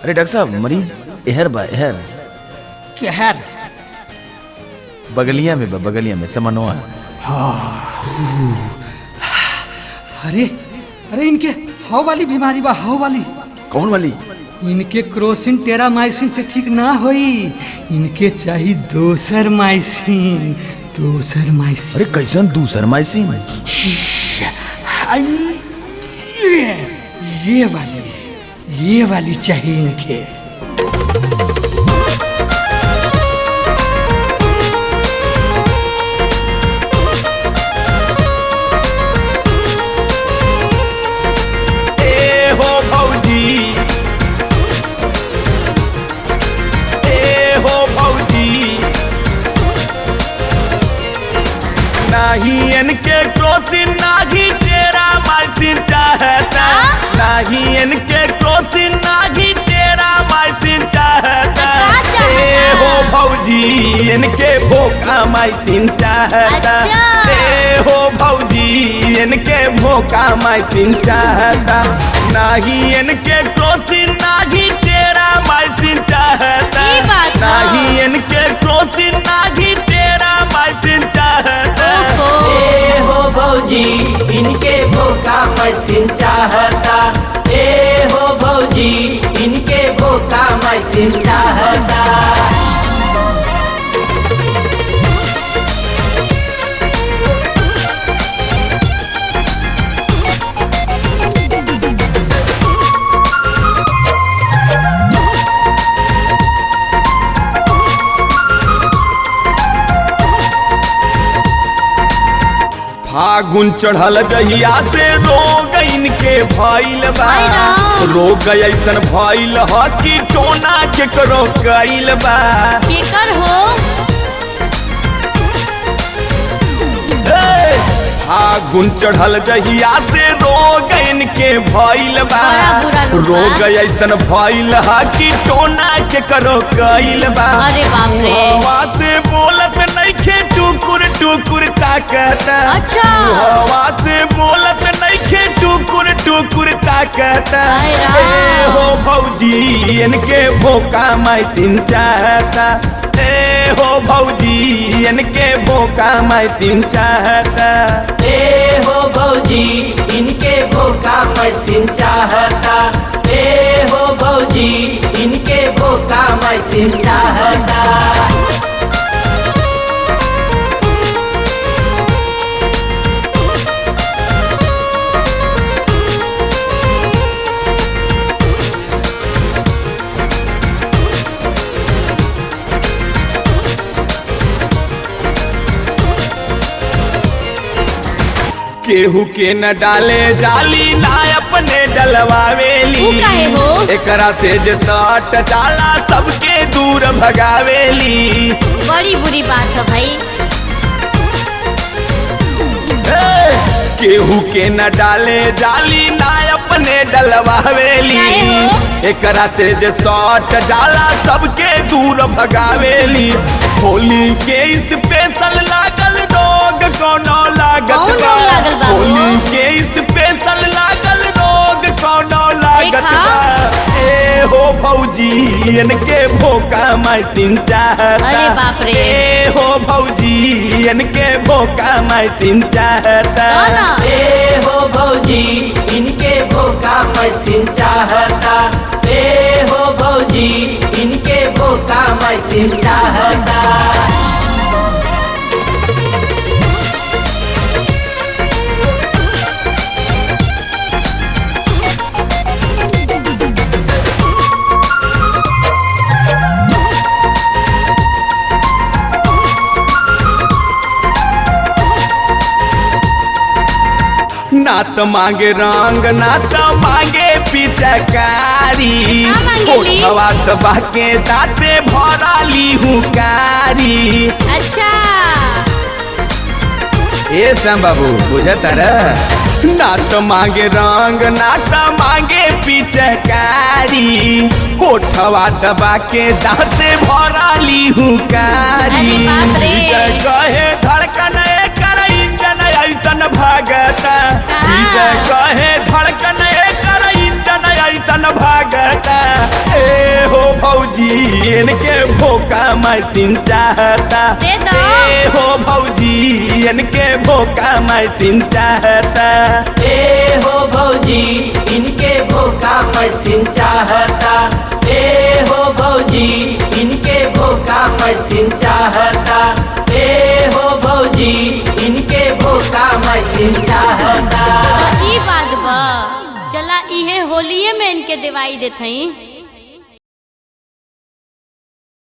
अरे डॉक्टर साहब मरीज एहर बा एहर कहर बगलिया में समनवा। अरे अरे इनके हाव वाली बीमारी बा, हाव वाली। कौन वाली? इनके क्रोसिन टेरामाइसिन से ठीक ना होई, इनके चाहिए दोसर माइसिन। अरे कैसन दूसर माइसिन? ये वाली चाहिए इनके। नहीं इनके क्रोसिन नाही टेरामाइसिन चाहता, नहीं इनके क्रोसिन नाही टेरामाइसिन चाहता। ए हो भौजी इनके भोकामाइसिन चाहता, ए हो भौजी इनके भोकामाइसिन चाहता। नहीं इनके क्रोसिन नाही टेरामाइसिन चाहता, नहीं इनके क्रोसिन नाही टेरामाइसिन चाहता। ए हो भौजी इनके भोकामाइसिन चाहता, ए हो भौजी इनके भोकामाइसिन चाहता। फागुन चढ़ल जहिया से रोग इनके भइल बा, रोग ऐसन भइल ह कि टोना केकरो कइल बा। केकर हो? फागुन चढ़ल जहिया से रोग इनके भइल बा, रोग ऐसन भइल ह कि टोना केकरो कइल बा। अरे बाप रे। हवा से बोलत नइखे टुकुर टुकुर ताकता। अच्छा। हवा से बोलत नइखे टुकुर टुकुर ताकता। ए हो भौजी इनके भोकामाइसिन चाहता, ए हो भौजी इनके भोकामाइसिन चाहता। ए हो भौजी इनके भोकामाइसिन चाहता, ए हो भौजी इनके भोकामाइसिन चाहता। केहू के न डाले जाली ना अपने डलवावेली, एकरा से जे सट जाला सबके दूर भगावेली। बड़ी बुरी बात है भाई। केहू के न डाले जाली ना अपने डलवावेली, एकरा से जे सट जाला सबके दूर भगावेली। होली के स्पेशल लागल रोग कोनो लागत बा, होली के स्पेशल लागल रोग कोनो लागत बा। ए हो भौजी इनके भोकामाइसिन चाहता। अरे बाप रे। ए हो भौजी इनके भोकामाइसिन चाहता। ए हो भौजी इनके भोकामाइसिन चाहता, ए हो भौजी इनके भोकामाइसिन चाहता। ना तो मांगे रंग ना तो मांगे पिचकारी, कोठवा तो बाके दाते भरा ली हुकारी। अच्छा। ए सम बाबू बुझता रह। ना तो मांगे रंग ना तो मांगे पिचकारी, कोठवा दबा के दाते भरा ली हुकारी। कहे धड़कन कर इंजन ऐसन भागता, कहे धड़कन कर इंजन ऐसन भागता। ए इनके भोका मशीन चाहता। दे दो। ए हो भौजी इनके भोका मशीन चाहता। ए हो भौजी इनके भोका मशीन चाहता। ए हो भौजी इनके भोका मशीन चाहता। ए हो भौजी इनके भोका मशीन चाहता। तो ई बात बा, चला इहे होलिये में इनके दिवाई देथई।